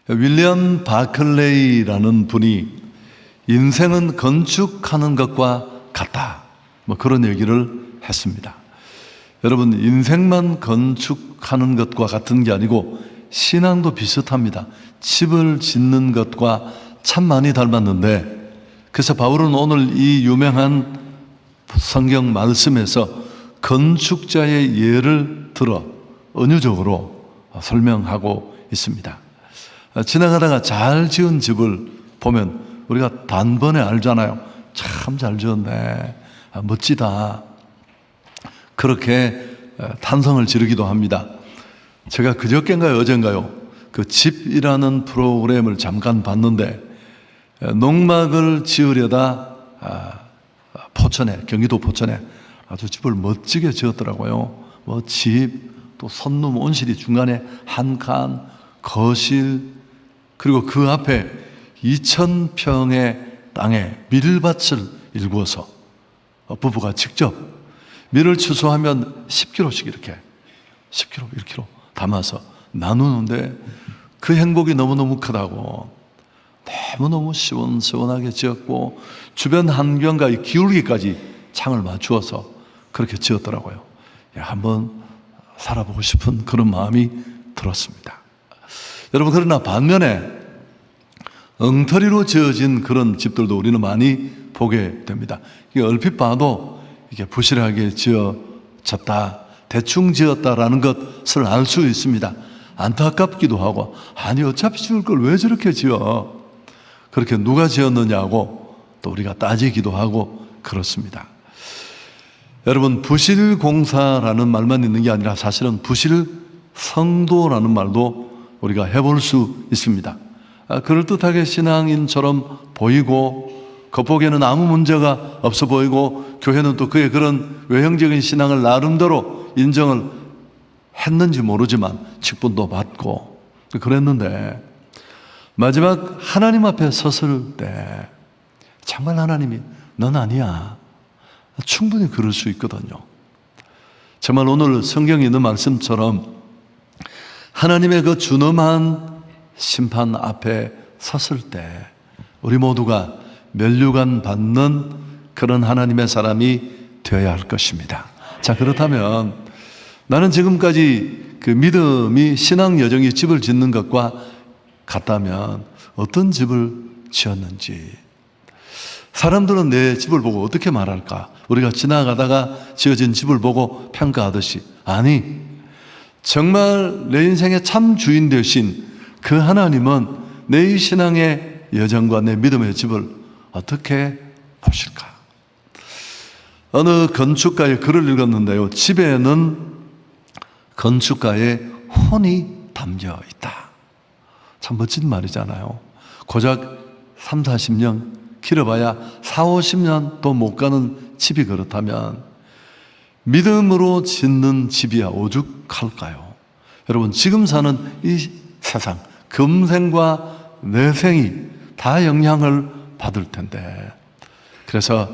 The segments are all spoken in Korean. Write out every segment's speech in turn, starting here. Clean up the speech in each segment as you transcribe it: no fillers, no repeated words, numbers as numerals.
윌리엄 바클레이라는 분이 인생은 건축하는 것과 같다, 그런 얘기를 했습니다. 여러분, 인생만 건축하는 것과 같은 게 아니고 신앙도 비슷합니다. 집을 짓는 것과 참 많이 닮았는데, 그래서 바울은 오늘 이 유명한 성경 말씀에서 건축자의 예를 들어 은유적으로 설명하고 있습니다. 지나가다가 잘 지은 집을 보면 우리가 단번에 알잖아요. 참 잘 지었네, 멋지다, 그렇게 탄성을 지르기도 합니다. 제가 그저께인가요 어젠가요 그 집이라는 프로그램을 잠깐 봤는데, 농막을 지으려다 포천에, 경기도 포천에 아주 집을 멋지게 지었더라고요. 집, 또 선룸, 온실이 중간에 한 칸, 거실, 그리고 그 앞에 2,000평의 땅에 밀밭을 일구어서 부부가 직접 밀을 추수하면 10kg씩 이렇게 10kg, 1kg 담아서 나누는데 그 행복이 너무너무 크다고, 너무너무 시원시원하게 지었고 주변 환경과 기울기까지 창을 맞추어서 그렇게 지었더라고요. 한번 살아보고 싶은 그런 마음이 들었습니다. 여러분, 그러나 반면에 엉터리로 지어진 그런 집들도 우리는 많이 보게 됩니다. 이게 얼핏 봐도 이게 부실하게 지어졌다, 대충 지었다라는 것을 알 수 있습니다. 안타깝기도 하고, 아니 어차피 지을 걸 왜 저렇게 지어, 그렇게 누가 지었느냐고 또 우리가 따지기도 하고 그렇습니다. 여러분, 부실공사라는 말만 있는 게 아니라 사실은 부실성도라는 말도 우리가 해볼 수 있습니다. 그럴듯하게 신앙인처럼 보이고 겉보기에는 아무 문제가 없어 보이고 교회는 또 그의 그런 외형적인 신앙을 나름대로 인정을 했는지 모르지만 직분도 받고 그랬는데, 마지막 하나님 앞에 섰을 때 정말 하나님이 넌 아니야, 충분히 그럴 수 있거든요. 정말 오늘 성경에 있는 말씀처럼 하나님의 그 준엄한 심판 앞에 섰을 때 우리 모두가 면류관 받는 그런 하나님의 사람이 되어야 할 것입니다. 자, 그렇다면 나는 지금까지 그 믿음이, 신앙 여정이 집을 짓는 것과 같다면 어떤 집을 지었는지, 사람들은 내 집을 보고 어떻게 말할까? 우리가 지나가다가 지어진 집을 보고 평가하듯이, 아니, 정말 내 인생의 참 주인 되신 그 하나님은 내 신앙의 여정과 내 믿음의 집을 어떻게 보실까? 어느 건축가의 글을 읽었는데요, 집에는 건축가의 혼이 담겨 있다. 참 멋진 말이잖아요. 고작 3, 40년, 길어봐야 4, 50년도 못 가는 집이 그렇다면 믿음으로 짓는 집이야 오죽할까요? 여러분, 지금 사는 이 세상, 금생과 내생이 다 영향을 받을 텐데, 그래서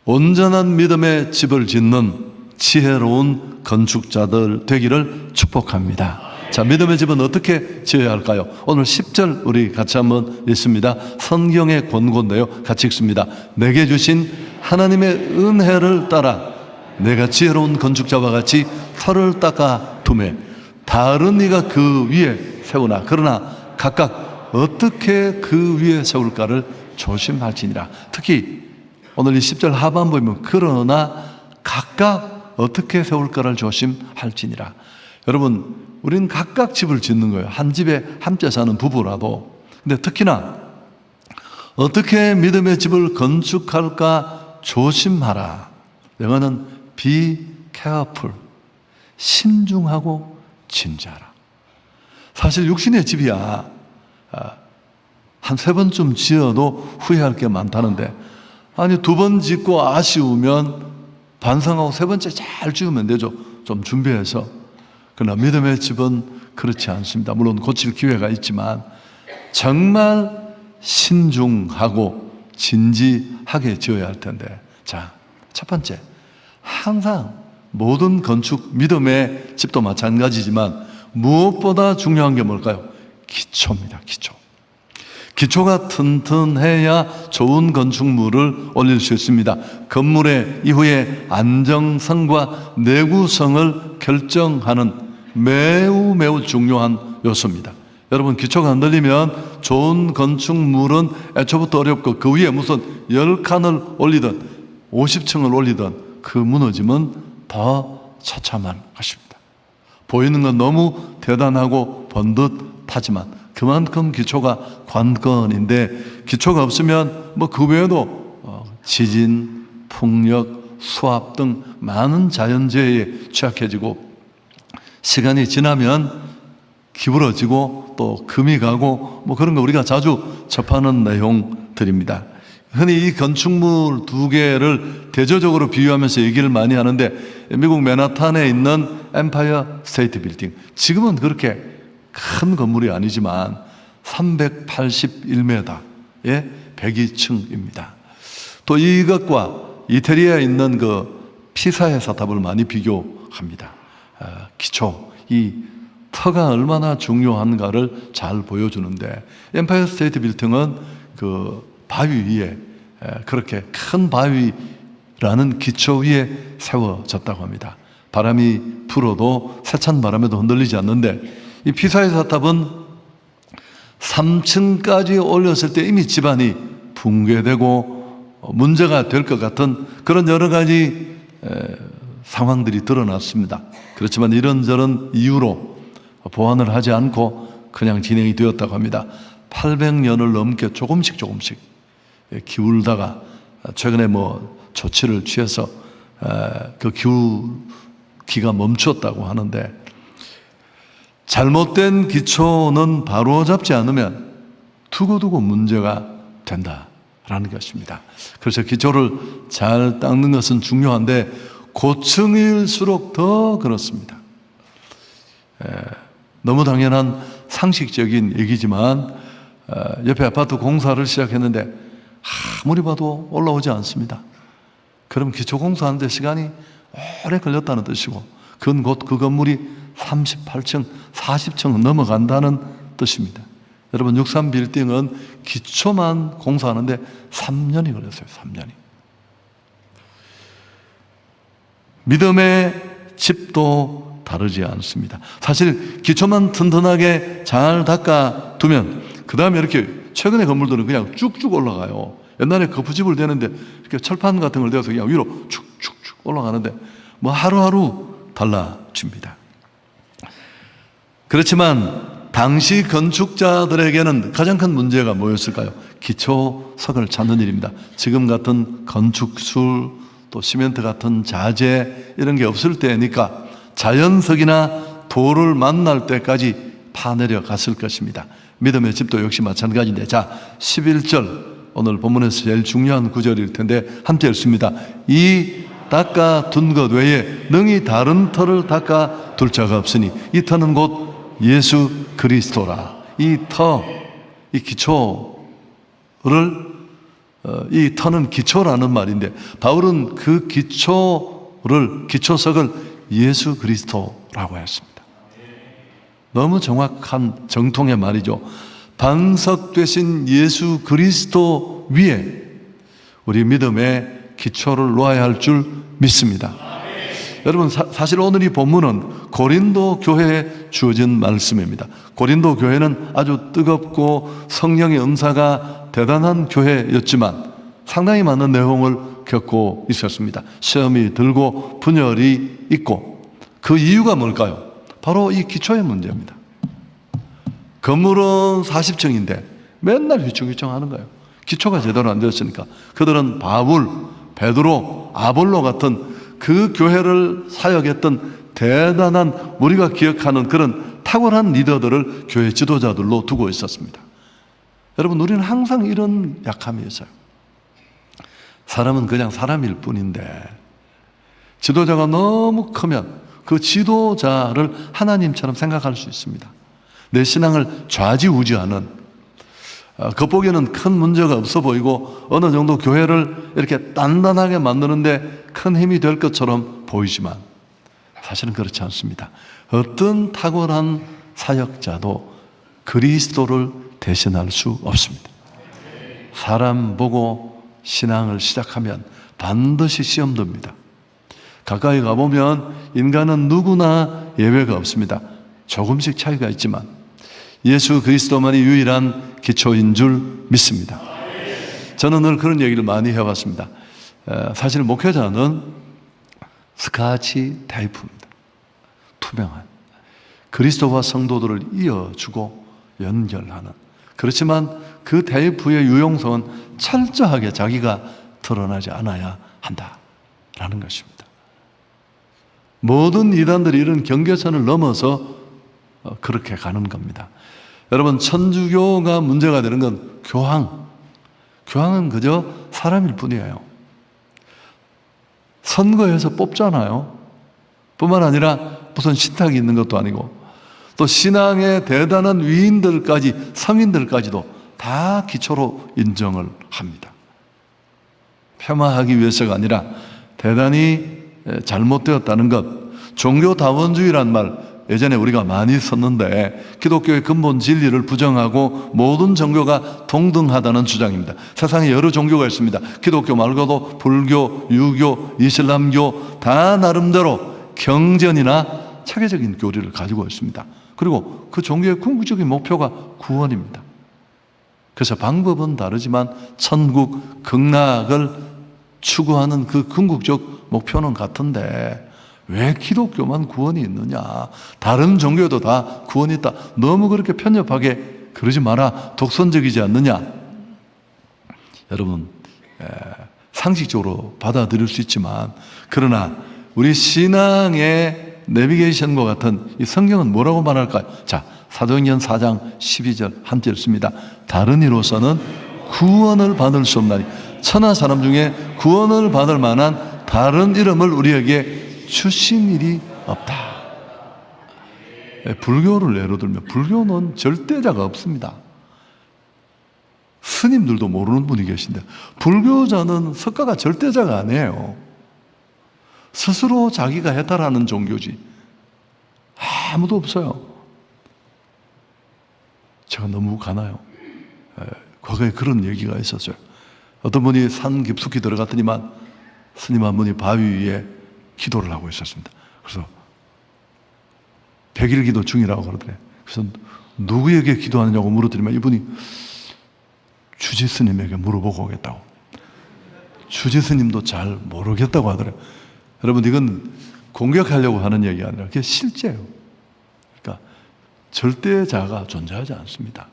온전한 믿음의 집을 짓는 지혜로운 건축자들 되기를 축복합니다. 자, 믿음의 집은 어떻게 지어야 할까요? 오늘 10절 우리 같이 한번 읽습니다. 성경의 권고인데요, 같이 읽습니다. 내게 주신 하나님의 은혜를 따라 내가 지혜로운 건축자와 같이 터를 닦아 두매 다른 이가 그 위에 세우나 그러나 각각 어떻게 그 위에 세울까를 조심할지니라. 특히 오늘 이 10절 하반부에 보면 그러나 각각 어떻게 세울까를 조심할지니라. 여러분, 우리는 각각 집을 짓는 거예요. 한 집에 함께 사는 부부라도. 근데 특히나 어떻게 믿음의 집을 건축할까 조심하라. 영어는 be careful, 신중하고 진지하라. 사실 육신의 집이야 한 3번쯤 지어도 후회할 게 많다는데, 아니 2번 짓고 아쉬우면 반성하고 3번째 잘 지으면 되죠. 좀 준비해서. 그러나 믿음의 집은 그렇지 않습니다. 물론 고칠 기회가 있지만 정말 신중하고 진지하게 지어야 할 텐데, 자, 첫 번째, 항상 모든 건축, 믿음의 집도 마찬가지지만 무엇보다 중요한 게 뭘까요? 기초입니다. 기초가 튼튼해야 좋은 건축물을 올릴 수 있습니다. 건물의 이후에 안정성과 내구성을 결정하는 매우 중요한 요소입니다. 여러분, 기초가 흔들리면 좋은 건축물은 애초부터 어렵고 그 위에 무슨 10칸을 올리든 50층을 올리든 그 무너짐은 더 처참한 것입니다. 보이는 건 너무 대단하고 번듯하지만 그만큼 기초가 관건인데, 기초가 없으면 그 외에도 지진, 풍력, 수압 등 많은 자연재해에 취약해지고 시간이 지나면 기울어지고 또 금이 가고 그런 거 우리가 자주 접하는 내용들입니다. 흔히 이 건축물 두 개를 대조적으로 비유하면서 얘기를 많이 하는데, 미국 맨하탄에 있는 엠파이어 스테이트 빌딩, 지금은 그렇게 큰 건물이 아니지만 381m의 102층입니다. 또 이것과 이태리에 있는 그 피사의 사탑을 많이 비교합니다. 기초, 이 터가 얼마나 중요한가를 잘 보여주는데, 엠파이어 스테이트 빌딩은 그 바위 위에, 그렇게 큰 바위라는 기초 위에 세워졌다고 합니다. 바람이 불어도 세찬 바람에도 흔들리지 않는데, 이 피사의 사탑은 3층까지 올렸을 때 이미 집안이 붕괴되고 문제가 될 것 같은 그런 여러 가지 상황들이 드러났습니다. 그렇지만 이런저런 이유로 보완을 하지 않고 그냥 진행이 되었다고 합니다. 800년을 넘게 조금씩 기울다가 최근에 조치를 취해서 그 기울기가 멈췄다고 하는데, 잘못된 기초는 바로잡지 않으면 두고두고 문제가 된다라는 것입니다. 그래서 기초를 잘 닦는 것은 중요한데 고층일수록 더 그렇습니다. 너무 당연한 상식적인 얘기지만 옆에 아파트 공사를 시작했는데 아무리 봐도 올라오지 않습니다. 그럼 기초 공사하는데 시간이 오래 걸렸다는 뜻이고, 그건 곧 그 건물이 38층, 40층 넘어간다는 뜻입니다. 여러분, 63 빌딩은 기초만 공사하는데 3년이 걸렸어요. 3년이. 믿음의 집도 다르지 않습니다. 사실 기초만 튼튼하게 잘 닦아두면 그 다음에 이렇게 최근의 건물들은 그냥 쭉쭉 올라가요. 옛날에 거푸집을 대는데 이렇게 철판 같은 걸 대서 그냥 위로 쭉쭉쭉 올라가는데 하루하루 달라집니다. 그렇지만 당시 건축자들에게는 가장 큰 문제가 뭐였을까요? 기초석을 찾는 일입니다. 지금 같은 건축술, 또 시멘트 같은 자재 이런 게 없을 때니까 자연석이나 돌을 만날 때까지 파내려 갔을 것입니다. 믿음의 집도 역시 마찬가지인데, 자, 11절 오늘 본문에서 제일 중요한 구절일 텐데 함께 읽습니다. 이 닦아둔 것 외에 능히 다른 터를 닦아둘 자가 없으니 이 터는 곧 예수 그리스도라. 이 터, 이 기초를, 이 터는 기초라는 말인데, 바울은 그 기초석을 예수 그리스도라고 했습니다. 너무 정확한 정통의 말이죠. 반석 되신 예수 그리스도 위에 우리 믿음의 기초를 놓아야 할 줄 믿습니다. 여러분, 사실 오늘 이 본문은 고린도 교회에 주어진 말씀입니다. 고린도 교회는 아주 뜨겁고 성령의 은사가 대단한 교회였지만 상당히 많은 내용을 겪고 있었습니다. 시험이 들고 분열이 있고, 그 이유가 뭘까요? 바로 이 기초의 문제입니다. 건물은 40층인데 맨날 휘청휘청 하는 거예요. 기초가 제대로 안 되었으니까. 그들은 바울, 베드로, 아볼로 같은 그 교회를 사역했던 대단한, 우리가 기억하는 그런 탁월한 리더들을 교회 지도자들로 두고 있었습니다. 여러분, 우리는 항상 이런 약함이 있어요. 사람은 그냥 사람일 뿐인데 지도자가 너무 크면 그 지도자를 하나님처럼 생각할 수 있습니다. 내 신앙을 좌지우지하는, 겉보기에는 큰 문제가 없어 보이고 어느 정도 교회를 이렇게 단단하게 만드는데 큰 힘이 될 것처럼 보이지만 사실은 그렇지 않습니다. 어떤 탁월한 사역자도 그리스도를 대신할 수 없습니다. 사람 보고 신앙을 시작하면 반드시 시험 듭니다. 가까이 가보면 인간은 누구나 예외가 없습니다. 조금씩 차이가 있지만 예수 그리스도만이 유일한 기초인 줄 믿습니다. 저는 늘 그런 얘기를 많이 해왔습니다. 사실 목회자는 스카치 테이프입니다. 투명한 그리스도와 성도들을 이어주고 연결하는, 그렇지만 그 테이프의 유용성은 철저하게 자기가 드러나지 않아야 한다라는 것입니다. 모든 이단들이 이런 경계선을 넘어서 그렇게 가는 겁니다. 여러분, 천주교가 문제가 되는 건 교황은 그저 사람일 뿐이에요. 선거에서 뽑잖아요. 뿐만 아니라 무슨 신탁이 있는 것도 아니고, 또 신앙의 대단한 위인들까지, 성인들까지도 다 기초로 인정을 합니다. 폄하하기 위해서가 아니라 대단히 잘못되었다는 것. 종교다원주의란 말 예전에 우리가 많이 썼는데, 기독교의 근본 진리를 부정하고 모든 종교가 동등하다는 주장입니다. 세상에 여러 종교가 있습니다. 기독교 말고도 불교, 유교, 이슬람교 다 나름대로 경전이나 체계적인 교리를 가지고 있습니다. 그리고 그 종교의 궁극적인 목표가 구원입니다. 그래서 방법은 다르지만 천국, 극락을 추구하는 그 궁극적 목표는 같은데 왜 기독교만 구원이 있느냐? 다른 종교도 다 구원이 있다. 너무 그렇게 편협하게 그러지 마라. 독선적이지 않느냐? 여러분, 상식적으로 받아들일 수 있지만, 그러나 우리 신앙의 내비게이션과 같은 이 성경은 뭐라고 말할까요? 자, 사도행전 4장 12절 한 절 씁니다. 다른 이로서는 구원을 받을 수 없나니 천하 사람 중에 구원을 받을 만한 다른 이름을 우리에게 주신 일이 없다. 불교를 예로 들면 불교는 절대자가 없습니다. 스님들도 모르는 분이 계신데 불교자는 석가가 절대자가 아니에요. 스스로 자기가 해탈하는 종교지 아무도 없어요. 제가 너무 가나요? 과거에 그런 얘기가 있었어요. 어떤 분이 산 깊숙이 들어갔더니만 스님 한 분이 바위 위에 기도를 하고 있었습니다. 그래서 100일 기도 중이라고 그러더래요. 그래서 누구에게 기도하느냐고 물었더니만 이분이 주지 스님에게 물어보고 오겠다고. 주지 스님도 잘 모르겠다고 하더래요. 여러분, 이건 공격하려고 하는 얘기가 아니라 그게 실제예요. 그러니까 절대자가 존재하지 않습니다.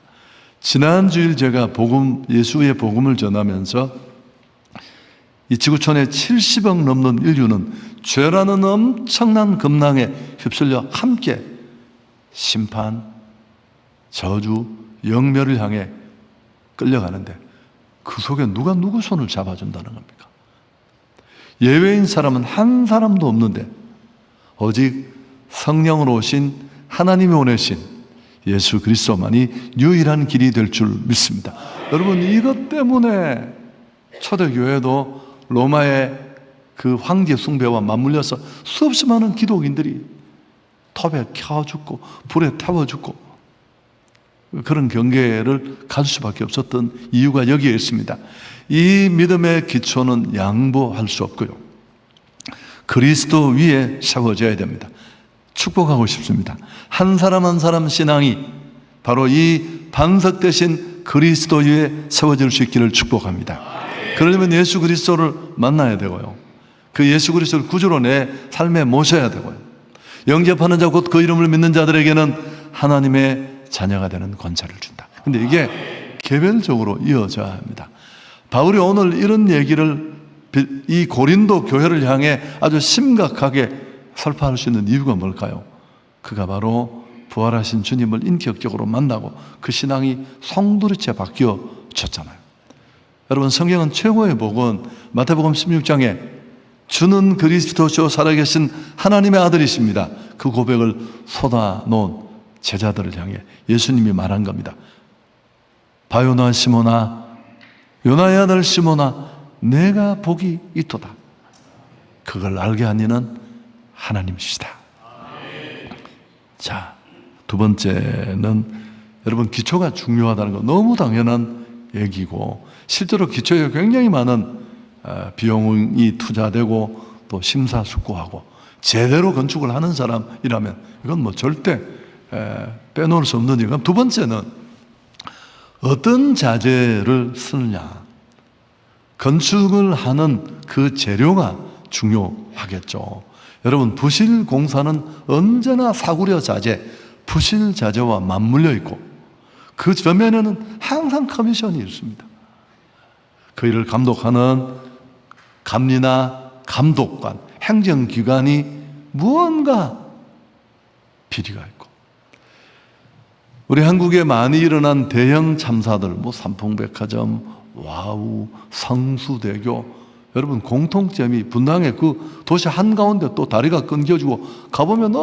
지난 주일 제가 예수의 복음을 전하면서 이 지구촌의 70억 넘는 인류는 죄라는 엄청난 금낭에 휩쓸려 함께 심판, 저주, 영멸을 향해 끌려가는데 그 속에 누가 누구 손을 잡아준다는 겁니까? 예외인 사람은 한 사람도 없는데 오직 성령으로 오신 하나님이 보내신 예수 그리스도만이 유일한 길이 될 줄 믿습니다. 여러분, 이것 때문에 초대교회도 로마의 그 황제 숭배와 맞물려서 수없이 많은 기독인들이 톱에 켜 죽고 불에 태워 죽고 그런 경계를 가질 수밖에 없었던 이유가 여기에 있습니다. 이 믿음의 기초는 양보할 수 없고요, 그리스도 위에 세워져야 됩니다. 축복하고 싶습니다. 한 사람 한 사람 신앙이 바로 이 반석 대신 그리스도 위에 세워질 수 있기를 축복합니다. 그러려면 예수 그리스도를 만나야 되고요, 그 예수 그리스도를 구주로 내 삶에 모셔야 되고요, 영접하는 자 곧 그 이름을 믿는 자들에게는 하나님의 자녀가 되는 권세를 준다. 근데 이게 개별적으로 이어져야 합니다. 바울이 오늘 이런 얘기를 이 고린도 교회를 향해 아주 심각하게 설파할 수 있는 이유가 뭘까요? 그가 바로 부활하신 주님을 인격적으로 만나고 그 신앙이 송두리째 바뀌어졌잖아요. 여러분, 성경은 최고의 복은 마태복음 16장에 주는 그리스도시요 살아계신 하나님의 아들이십니다, 그 고백을 쏟아놓은 제자들을 향해 예수님이 말한 겁니다. 바요나 시모나, 요나의 아들 시모나, 내가 복이 있도다. 그걸 알게 한 이는 하나님이시다. 자, 두 번째는 여러분, 기초가 중요하다는 건 너무 당연한 얘기고, 실제로 기초에 굉장히 많은 비용이 투자되고 또 심사숙고하고 제대로 건축을 하는 사람이라면 이건 뭐 절대 빼놓을 수 없는 일. 그럼 두 번째는 어떤 자재를 쓰느냐. 건축을 하는 그 재료가 중요하겠죠. 여러분, 부실 공사는 언제나 사구려 자재, 부실 자재와 맞물려 있고 그 전면에는 항상 커미션이 있습니다. 그 일을 감독하는 감리나 감독관, 행정기관이 무언가 비리가 있고, 우리 한국에 많이 일어난 대형 참사들, 뭐 삼풍백화점, 와우, 성수대교, 여러분 공통점이 분당에 그 도시 한가운데 또 다리가 끊겨지고 가보면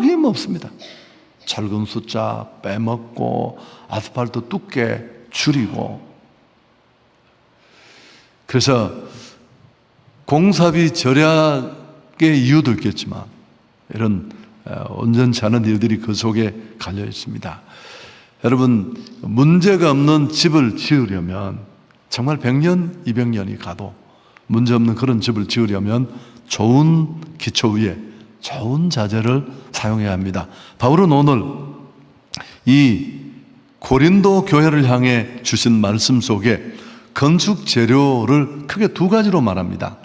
힘없습니다. 철근 숫자 빼먹고 아스팔트 두께 줄이고. 그래서 공사비 절약의 이유도 있겠지만 이런 온전치 않은 일들이 그 속에 갈려 있습니다. 여러분, 문제가 없는 집을 지으려면 정말 100년, 200년이 가도 문제없는 그런 집을 지으려면 좋은 기초 위에 좋은 자재를 사용해야 합니다. 바울은 오늘 이 고린도 교회를 향해 주신 말씀 속에 건축 재료를 크게 두 가지로 말합니다.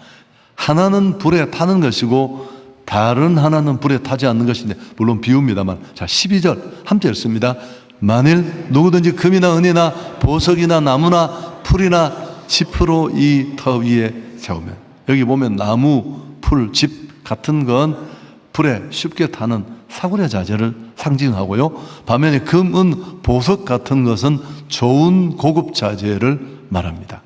하나는 불에 타는 것이고 다른 하나는 불에 타지 않는 것인데, 물론 비유입니다만, 자 12절 함께 읽습니다. 만일 누구든지 금이나 은이나 보석이나 나무나 풀이나 짚으로 이 터 위에 세우면, 여기 보면 나무, 풀, 짚 같은 건 불에 쉽게 타는 사구려 자재를 상징하고요, 반면에 금, 은, 보석 같은 것은 좋은 고급 자재를 말합니다.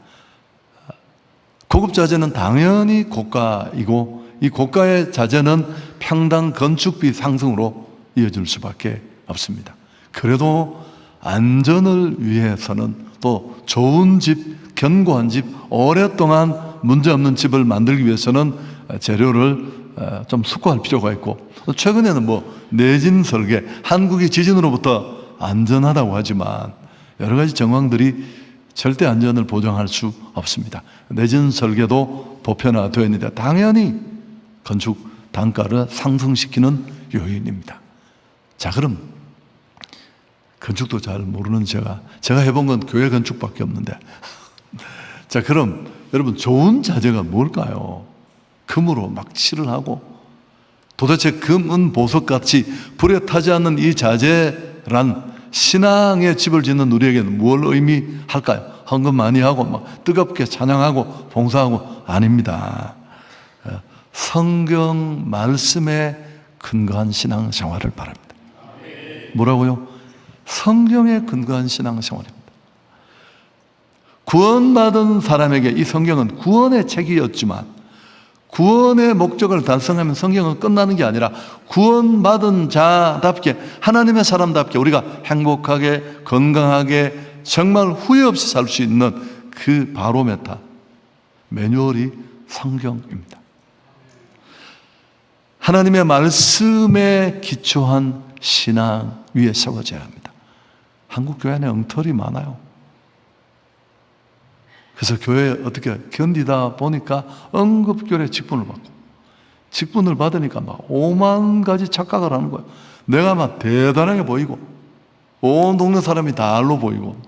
고급 자재는 당연히 고가이고 이 고가의 자재는 평당 건축비 상승으로 이어질 수밖에 없습니다. 그래도 안전을 위해서는 또 좋은 집, 견고한 집, 오랫동안 문제없는 집을 만들기 위해서는 재료를 좀 숙고할 필요가 있고, 최근에는 뭐 내진 설계, 한국이 지진으로부터 안전하다고 하지만 여러 가지 정황들이 절대 안전을 보장할 수 없습니다. 내진 설계도 보편화되어 있는데 당연히 건축 단가를 상승시키는 요인입니다. 자, 그럼 건축도 잘 모르는 제가 해본 건 교회 건축밖에 없는데 자, 그럼 여러분, 좋은 자재가 뭘까요? 금으로 막 칠을 하고, 도대체 금, 은, 보석같이 불에 타지 않는 이 자재란 신앙의 집을 짓는 우리에게는 뭘 의미할까요? 헌금 많이 하고 막 뜨겁게 찬양하고 봉사하고? 아닙니다. 성경 말씀에 근거한 신앙생활을 바랍니다. 뭐라고요? 성경에 근거한 신앙생활입니다. 구원받은 사람에게 이 성경은 구원의 책이었지만 구원의 목적을 달성하면 성경은 끝나는 게 아니라 구원받은 자답게, 하나님의 사람답게 우리가 행복하게 건강하게 정말 후회 없이 살 수 있는 그 바로메타, 매뉴얼이 성경입니다. 하나님의 말씀에 기초한 신앙 위에 세워져야 합니다. 한국 교회 안에 엉터리 많아요. 그래서 교회에 어떻게 견디다 보니까 응급교회 직분을 받고, 직분을 받으니까 막 5만 가지 착각을 하는 거예요. 내가 막 대단하게 보이고 온 동네 사람이 다 알로 보이고.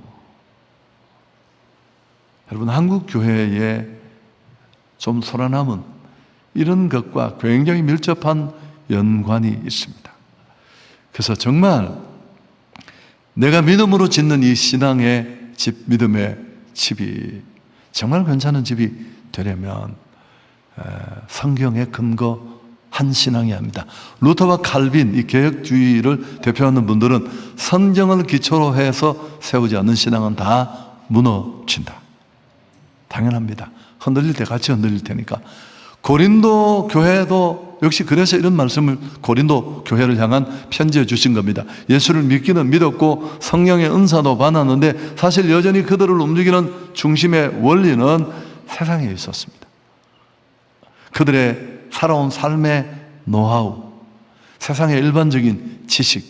여러분, 한국 교회에 좀 살아남은 이런 것과 굉장히 밀접한 연관이 있습니다. 그래서 정말 내가 믿음으로 짓는 이 신앙의 집, 믿음의 집이 정말 괜찮은 집이 되려면 성경에 근거한 신앙이어야 합니다. 루터와 칼빈, 이 개혁주의를 대표하는 분들은 성경을 기초로 해서 세우지 않는 신앙은 다 무너진다. 당연합니다. 흔들릴 때 같이 흔들릴 테니까. 고린도 교회도 역시 그래서 이런 말씀을 고린도 교회를 향한 편지해 주신 겁니다. 예수를 믿기는 믿었고 성령의 은사도 받았는데 사실 여전히 그들을 움직이는 중심의 원리는 세상에 있었습니다. 그들의 살아온 삶의 노하우, 세상의 일반적인 지식,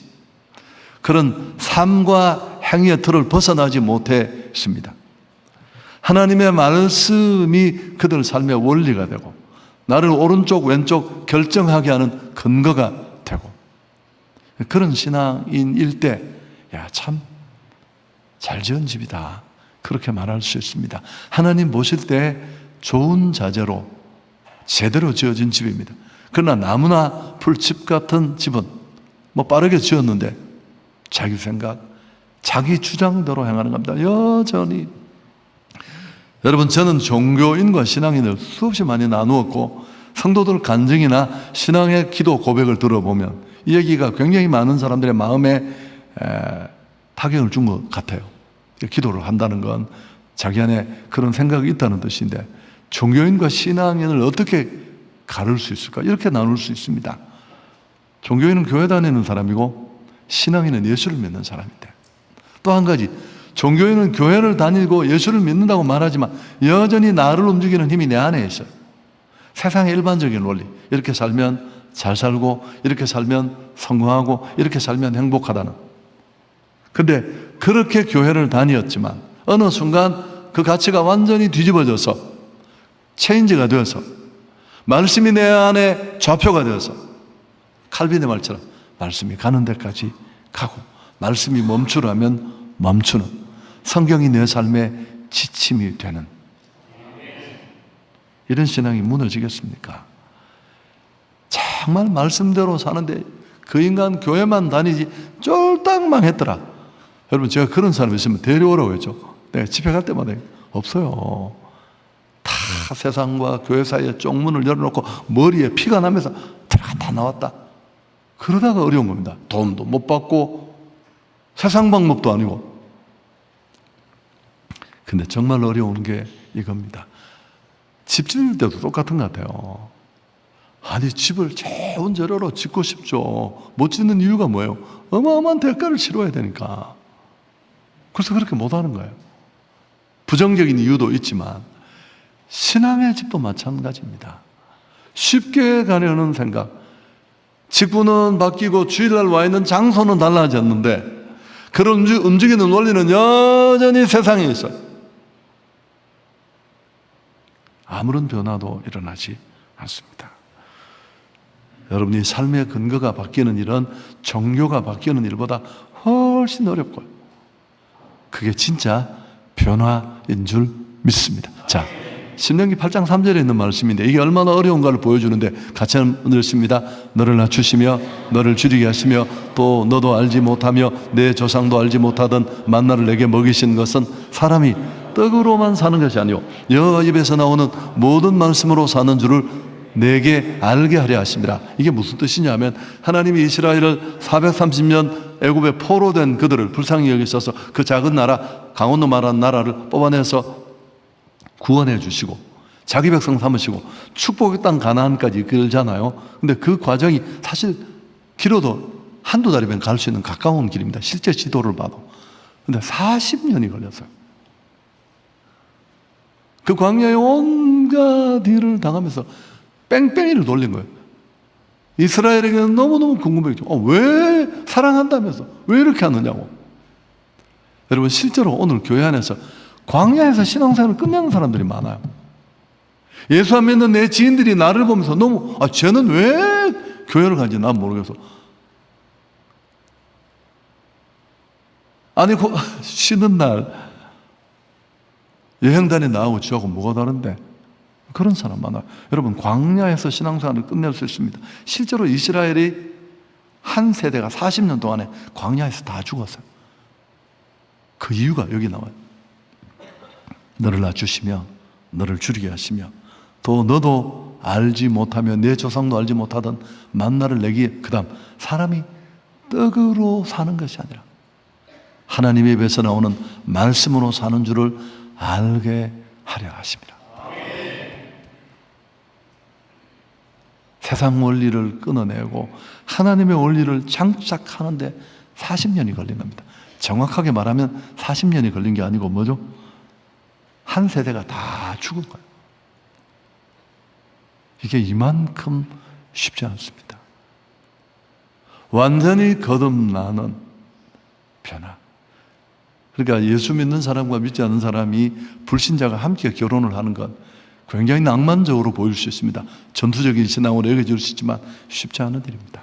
그런 삶과 행위의 틀을 벗어나지 못했습니다. 하나님의 말씀이 그들 삶의 원리가 되고 나를 오른쪽 왼쪽 결정하게 하는 근거가 되고, 그런 신앙인일 때 참 잘 지은 집이다, 그렇게 말할 수 있습니다. 하나님 보실 때 좋은 자재로 제대로 지어진 집입니다. 그러나 나무나 풀집 같은 집은 빠르게 지었는데 자기 생각, 자기 주장대로 행하는 겁니다. 여전히. 여러분, 저는 종교인과 신앙인을 수없이 많이 나누었고, 성도들 간증이나 신앙의 기도 고백을 들어보면 이 얘기가 굉장히 많은 사람들의 마음에 타격을 준 것 같아요. 기도를 한다는 건 자기 안에 그런 생각이 있다는 뜻인데, 종교인과 신앙인을 어떻게 가를 수 있을까? 이렇게 나눌 수 있습니다. 종교인은 교회 다니는 사람이고 신앙인은 예수를 믿는 사람인데, 또 한 가지, 종교인은 교회를 다니고 예수를 믿는다고 말하지만 여전히 나를 움직이는 힘이 내 안에 있어요. 세상의 일반적인 원리, 이렇게 살면 잘 살고, 이렇게 살면 성공하고, 이렇게 살면 행복하다는. 근데 그렇게 교회를 다녔지만 어느 순간 그 가치가 완전히 뒤집어져서 체인지가 되어서 말씀이 내 안에 좌표가 되어서 칼빈의 말처럼 말씀이 가는 데까지 가고, 말씀이 멈추라면 멈추는, 성경이 내 삶의 지침이 되는 이런 신앙이 무너지겠습니까? 정말 말씀대로 사는데 그 인간 교회만 다니지 쫄딱 망했더라. 여러분, 제가 그런 사람 있으면 데려오라고 했죠. 내가 집에 갈 때마다 없어요. 다 세상과 교회 사이에 쪽문을 열어놓고 머리에 피가 나면서 들어갔다 나왔다. 그러다가 어려운 겁니다. 돈도 못 받고 세상 방법도 아니고. 근데 정말 어려운 게 이겁니다. 집 짓을 때도 똑같은 것 같아요. 아니, 집을 좋은 재료로 짓고 싶죠. 못 짓는 이유가 뭐예요? 어마어마한 대가를 치러야 되니까. 그래서 그렇게 못하는 거예요. 부정적인 이유도 있지만 신앙의 집도 마찬가지입니다. 쉽게 가려는 생각, 직분은 바뀌고 주일날 와 있는 장소는 달라졌는데 그런 움직이는 원리는 여전히 세상에 있어요. 아무런 변화도 일어나지 않습니다. 여러분이 삶의 근거가 바뀌는 일은 종교가 바뀌는 일보다 훨씬 어렵고요. 그게 진짜 변화인 줄 믿습니다. 자, 신명기 8장 3절에 있는 말씀인데 이게 얼마나 어려운가를 보여주는데 같이 한번 읽습니다. 너를 낮추시며 너를 줄이게 하시며 또 너도 알지 못하며 내 조상도 알지 못하던 만나를 내게 먹이신 것은 사람이 떡으로만 사는 것이 아니오 여호와 입에서 나오는 모든 말씀으로 사는 줄을 내게 알게 하려 하십니다. 이게 무슨 뜻이냐면 하나님이 이스라엘을 430년 애굽에 포로된 그들을 불쌍히 여기셔서 그 작은 나라, 강원도만한 나라를 뽑아내서 구원해 주시고 자기 백성 삼으시고 축복의 땅 가나안까지 이끌잖아요. 근데 그 과정이 사실 길어도 한두 달이면 갈 수 있는 가까운 길입니다. 실제 지도를 봐도. 근데 40년이 걸렸어요. 그 광야에 온갖 일을 당하면서 뺑뺑이를 돌린 거예요. 이스라엘에게는 너무너무 궁금했죠. 왜 사랑한다면서 왜 이렇게 하느냐고. 여러분, 실제로 오늘 교회 안에서 광야에서 신앙생활을 끝내는 사람들이 많아요. 예수 안 믿는 내 지인들이 나를 보면서 너무 쟤는 왜 교회를 가는지 난 모르겠어. 아니 쉬는 날 여행 다니 나하고 저하고 뭐가 다른데. 그런 사람 많아요. 여러분, 광야에서 신앙생활을 끝낼 수 있습니다. 실제로 이스라엘이 한 세대가 40년 동안에 광야에서 다 죽었어요. 그 이유가 여기 나와요. 너를 낮추시며 너를 줄이게 하시며 또 너도 알지 못하며 내 조상도 알지 못하던 만나를 내기에, 그 다음 사람이 떡으로 사는 것이 아니라 하나님의 입에서 나오는 말씀으로 사는 줄을 알게 하려 하십니다. 세상 원리를 끊어내고 하나님의 원리를 장착하는데 40년이 걸린 겁니다. 정확하게 말하면 40년이 걸린 게 아니고 뭐죠? 한 세대가 다 죽은 거예요. 이게 이만큼 쉽지 않습니다. 완전히 거듭나는 변화. 그러니까 예수 믿는 사람과 믿지 않는 사람이 불신자가 함께 결혼을 하는 건 굉장히 낭만적으로 보일 수 있습니다. 전투적인 신앙으로 여겨질 수 있지만 쉽지 않은 일입니다.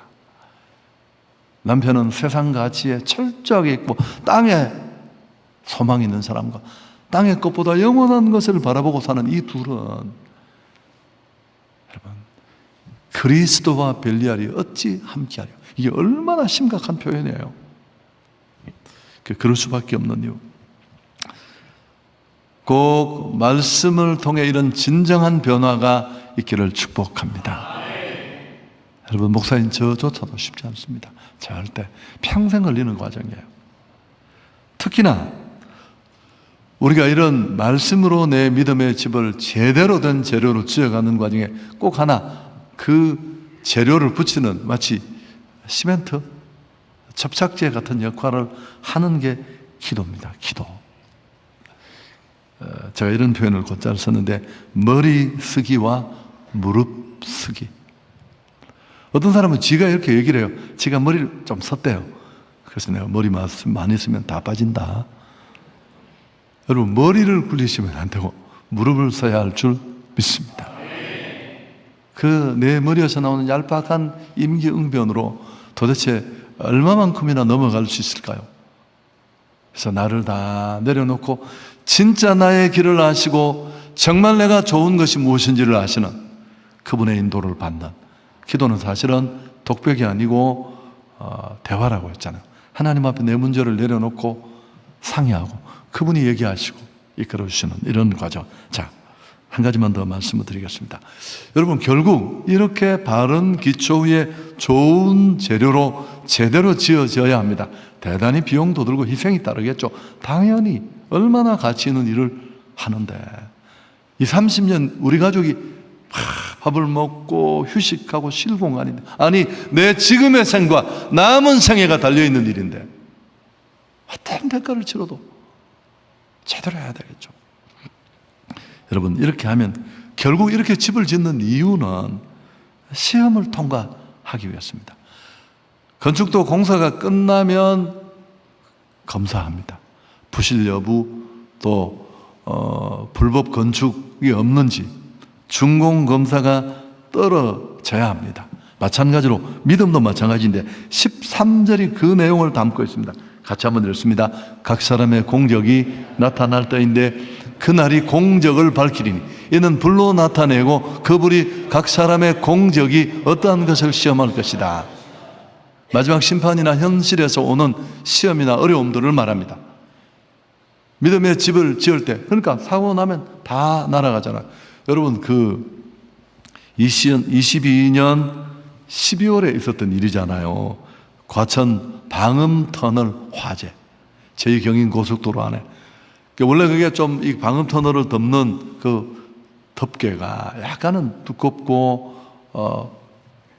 남편은 세상 가치에 철저하게 있고 땅에 소망이 있는 사람과 땅의 것보다 영원한 것을 바라보고 사는 이 둘은, 여러분, 그리스도와 벨리알이 어찌 함께하려. 이게 얼마나 심각한 표현이에요. 그럴 수밖에 없는 이유. 꼭 말씀을 통해 이런 진정한 변화가 있기를 축복합니다. 여러분, 목사님 저조차도 쉽지 않습니다. 절대 평생 걸리는 과정이에요. 특히나 우리가 이런 말씀으로 내 믿음의 집을 제대로 된 재료로 지어가는 과정에 꼭 하나, 그 재료를 붙이는 마치 시멘트, 접착제 같은 역할을 하는 게 기도입니다. 기도. 제가 이런 표현을 곧잘 썼는데, 머리 쓰기와 무릎 쓰기. 어떤 사람은 지가 이렇게 얘기를 해요. 지가 머리를 좀 썼대요. 그래서 내가 머리 많이 쓰면 다 빠진다. 여러분, 머리를 굴리시면 안 되고 무릎을 써야 할 줄 믿습니다. 그 내 머리에서 나오는 얄팍한 임기응변으로 도대체 얼마만큼이나 넘어갈 수 있을까요? 그래서 나를 다 내려놓고 진짜 나의 길을 아시고 정말 내가 좋은 것이 무엇인지를 아시는 그분의 인도를 받는 기도는 사실은 독백이 아니고 대화라고 했잖아요. 하나님 앞에 내 문제를 내려놓고 상의하고 그분이 얘기하시고 이끌어주시는 이런 과정. 자, 한 가지만 더 말씀을 드리겠습니다. 여러분, 결국 이렇게 바른 기초 위에 좋은 재료로 제대로 지어져야 합니다. 대단히 비용도 들고 희생이 따르겠죠. 당연히 얼마나 가치 있는 일을 하는데, 이 30년 우리 가족이 밥을 먹고 휴식하고 쉴 공간인데, 아니 내 지금의 생과 남은 생애가 달려있는 일인데 어떤 대가를 치러도 제대로 해야 되겠죠. 여러분, 이렇게 하면 결국 이렇게 집을 짓는 이유는 시험을 통과하기 위해서입니다. 건축도 공사가 끝나면 검사합니다. 부실 여부, 또 불법 건축이 없는지 준공검사가 떨어져야 합니다. 마찬가지로 믿음도 마찬가지인데 13절이 그 내용을 담고 있습니다. 같이 한번 읽습니다. 각 사람의 공적이 나타날 때인데 그날이 공적을 밝히리니 이는 불로 나타내고 그 불이 각 사람의 공적이 어떠한 것을 시험할 것이다. 마지막 심판이나 현실에서 오는 시험이나 어려움들을 말합니다. 믿음의 집을 지을 때, 그러니까 사고 나면 다 날아가잖아요. 여러분, 그 22년 12월에 있었던 일이잖아요. 과천 방음터널 화재, 제2경인고속도로 안에. 원래 그게 좀 이 방음터널을 덮는 그 덮개가 약간은 두껍고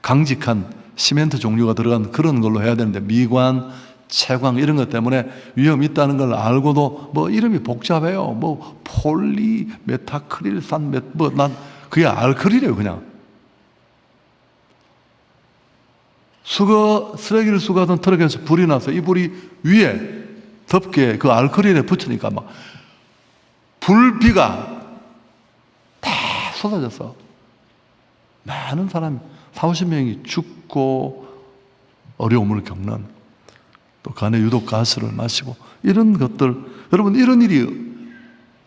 강직한 시멘트 종류가 들어간 그런 걸로 해야 되는데, 미관, 채광 이런 것 때문에 위험이 있다는 걸 알고도 뭐 이름이 복잡해요. 뭐 폴리 메타크릴산 난 그게 알크릴이에요. 그냥 쓰레기를 수거하던 트럭에서 불이 나서 이 불이 위에 덮개 그 알크릴에 붙으니까 막 불비가 다 쏟아졌어. 많은 사람이 40~50명이 죽고 어려움을 겪는, 또 간에 유독 가스를 마시고 이런 것들, 여러분, 이런 일이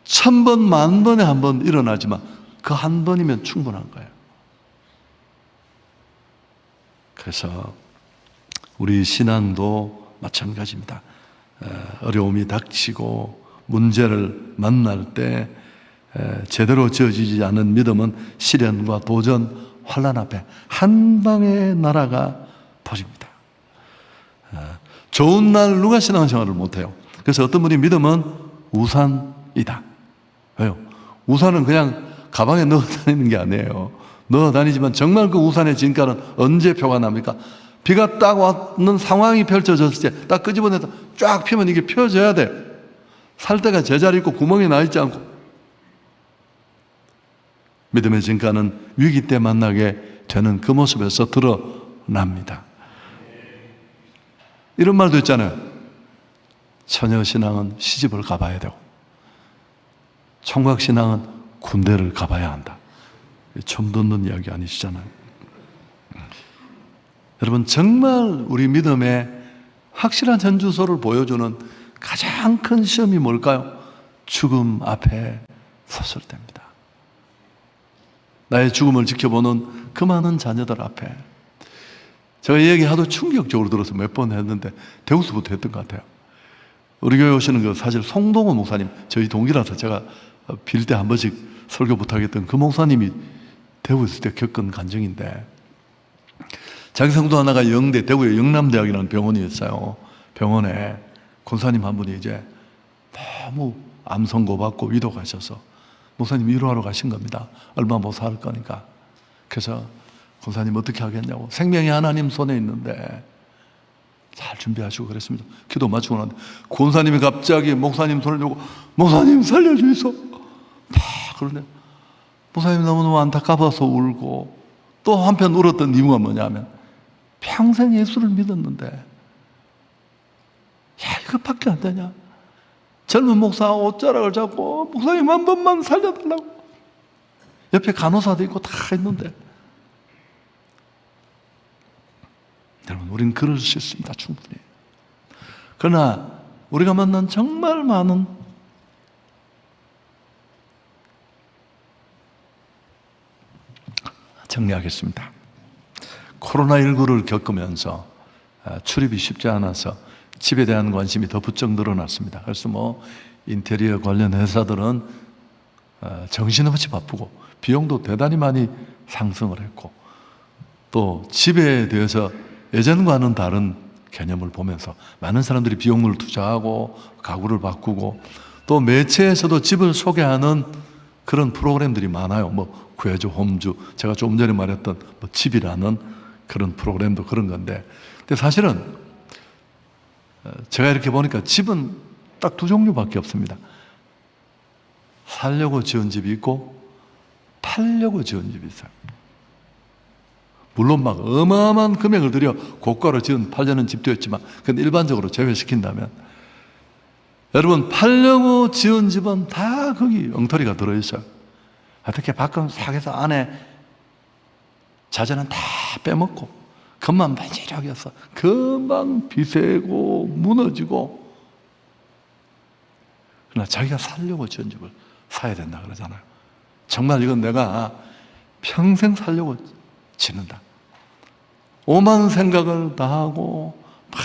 1000번, 10,000번에 한 번 일어나지만 그 한 번이면 충분한 거예요. 그래서 우리 신앙도 마찬가지입니다. 어려움이 닥치고 문제를 만날 때 제대로 지어지지 않은 믿음은 시련과 도전, 환난 앞에 한 방에 날아가 버립니다. 좋은 날 누가 신앙생활을 못해요? 그래서 어떤 분이 믿음은 우산이다. 왜요? 우산은 그냥 가방에 넣어 다니는 게 아니에요. 넣어 다니지만 정말 그 우산의 진가는 언제 표가 납니까? 비가 딱 왔는 상황이 펼쳐졌을 때 딱 끄집어내서 쫙 펴면 이게 펴져야 돼. 살대가 제자리 있고 구멍이 나 있지 않고. 믿음의 진가는 위기 때 만나게 되는 그 모습에서 드러납니다. 이런 말도 있잖아요. 처녀신앙은 시집을 가봐야 되고 총각신앙은 군대를 가봐야 한다. 처음 듣는 이야기 아니시잖아요. 여러분, 정말 우리 믿음의 확실한 전주소를 보여주는 가장 큰 시험이 뭘까요? 죽음 앞에 섰을 때입니다. 나의 죽음을 지켜보는 그 많은 자녀들 앞에. 제가 이 얘기 하도 충격적으로 들어서 몇 번 했는데 대구서부터 했던 것 같아요. 우리 교회 오시는 그 사실 송동호 목사님, 저희 동기라서 제가 빌 때 한 번씩 설교 부탁했던 그 목사님이 대구에 있을 때 겪은 간증인데, 자기 성도 하나가 영대, 대구의 영남대학이라는 병원이 있어요. 병원에 권사님 한 분이 이제 너무 암 선고받고 위독하셔서 목사님 위로하러 가신 겁니다. 얼마 못 살 거니까. 그래서 권사님 어떻게 하겠냐고. 생명이 하나님 손에 있는데 잘 준비하시고 그랬습니다. 기도 마치고 나는데 권사님이 갑자기 목사님 손을 들고 목사님 살려주이소. 그런데 목사님이 너무너무 안타까워서 울고, 또 한편 울었던 이유가 뭐냐면 평생 예수를 믿었는데 야, 이것밖에 안 되냐. 젊은 목사 옷자락을 잡고 목사님 한 번만 살려달라고. 옆에 간호사도 있고 다 있는데. 여러분, 우리는 그럴 수 있습니다. 충분히. 그러나 우리가 만난 정말 많은 정리하겠습니다. 코로나19를 겪으면서 출입이 쉽지 않아서 집에 대한 관심이 더 부쩍 늘어났습니다. 그래서 인테리어 관련 회사들은 정신없이 바쁘고 비용도 대단히 많이 상승을 했고, 또 집에 대해서 예전과는 다른 개념을 보면서 많은 사람들이 비용을 투자하고 가구를 바꾸고, 또 매체에서도 집을 소개하는 그런 프로그램들이 많아요. 구해줘 홈주, 제가 조금 전에 말했던 집이라는 그런 프로그램도 그런 건데, 근데 사실은 제가 이렇게 보니까 집은 딱 두 종류밖에 없습니다. 살려고 지은 집이 있고 팔려고 지은 집이 있어요. 물론 막 어마어마한 금액을 들여 고가로 지은 팔려는 집도 있지만, 그건 일반적으로 제외시킨다면, 여러분, 팔려고 지은 집은 다 거기 엉터리가 들어있어요. 어떻게 밖은 싹해서 안에 자재는 다 빼먹고 겉만 반지락해 서 금방 비세고 무너지고. 그러나 자기가 살려고 지은 집을 사야 된다 그러잖아요. 정말 이건 내가 평생 살려고 짓는다. 오만 생각을 다 하고 막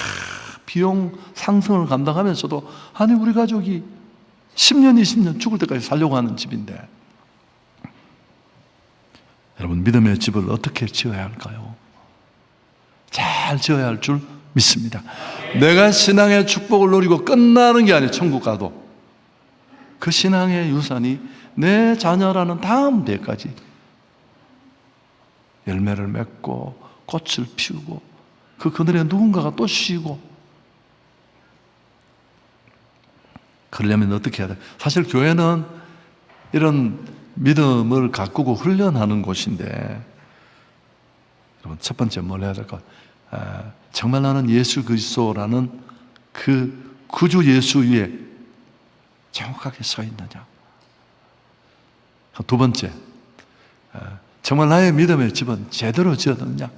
비용 상승을 감당하면서도, 아니 우리 가족이 10년, 20년 죽을 때까지 살려고 하는 집인데, 여러분, 믿음의 집을 어떻게 지어야 할까요? 잘 지어야 할 줄 믿습니다. 내가 신앙의 축복을 누리고 끝나는 게 아니에요. 천국 가도 그 신앙의 유산이 내 자녀라는 다음 대까지 열매를 맺고 꽃을 피우고, 그 그늘에 누군가가 또 쉬고. 그러려면 어떻게 해야 돼? 사실 교회는 이런 믿음을 가꾸고 훈련하는 곳인데, 여러분, 첫 번째 뭘 해야 될까? 정말 나는 예수 그리스도라는 그 구주 예수 위에 정확하게 서 있느냐. 두 번째, 정말 나의 믿음의 집은 제대로 지어졌느냐.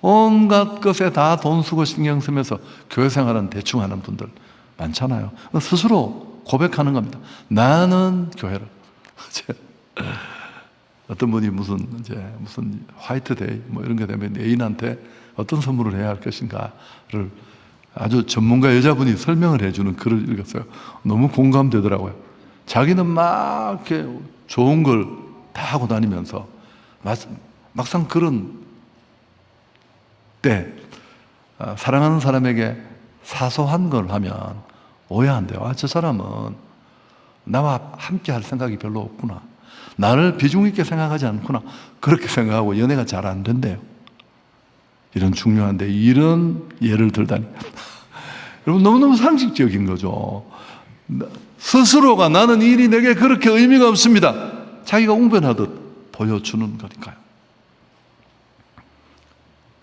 온갖 것에 다 돈 쓰고 신경 쓰면서 교회 생활은 대충 하는 분들 많잖아요. 스스로 고백하는 겁니다. 나는 교회를. 어떤 분이 무슨 화이트데이 이런 게 되면 애인한테 어떤 선물을 해야 할 것인가를 아주 전문가 여자분이 설명을 해주는 글을 읽었어요. 너무 공감되더라고요. 자기는 막 이렇게 좋은 걸 다 하고 다니면서 막상 그런 때 사랑하는 사람에게 사소한 걸 하면 오해한대요. 저 사람은 나와 함께 할 생각이 별로 없구나, 나를 비중 있게 생각하지 않구나, 그렇게 생각하고 연애가 잘 안 된대요. 이런 중요한데 이런 예를 들다니. 여러분, 너무너무 상식적인 거죠. 스스로가 나는 이 일이 내게 그렇게 의미가 없습니다, 자기가 웅변하듯 보여주는 거니까요.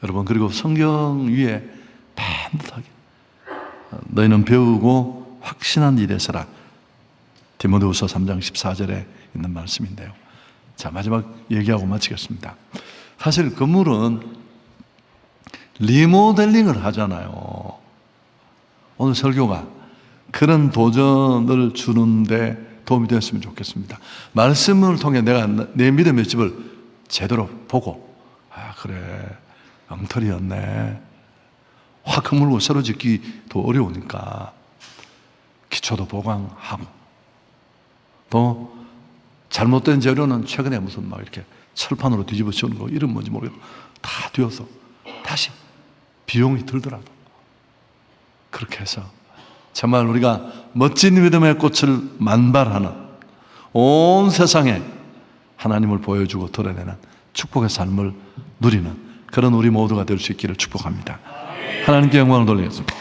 여러분, 그리고 성경 위에 반듯하게 너희는 배우고 확신한 일에서라. 디모데후서 3장 14절에 있는 말씀인데요. 자, 마지막 얘기하고 마치겠습니다. 사실 건물은 리모델링을 하잖아요. 오늘 설교가 그런 도전을 주는데 도움이 되었으면 좋겠습니다. 말씀을 통해 내가 내 믿음의 집을 제대로 보고, 아, 그래, 엉터리였네. 확 허물고 새로 짓기도 어려우니까 기초도 보강하고, 또 잘못된 재료는 최근에 무슨 막 이렇게 철판으로 뒤집어 씌우는 거, 이름 뭔지 모르겠고 다 뒤어서 다시 비용이 들더라도 그렇게 해서 정말 우리가 멋진 믿음의 꽃을 만발하는, 온 세상에 하나님을 보여주고 드러내는 축복의 삶을 누리는 그런 우리 모두가 될 수 있기를 축복합니다. 하나님께 영광을 돌리겠습니다.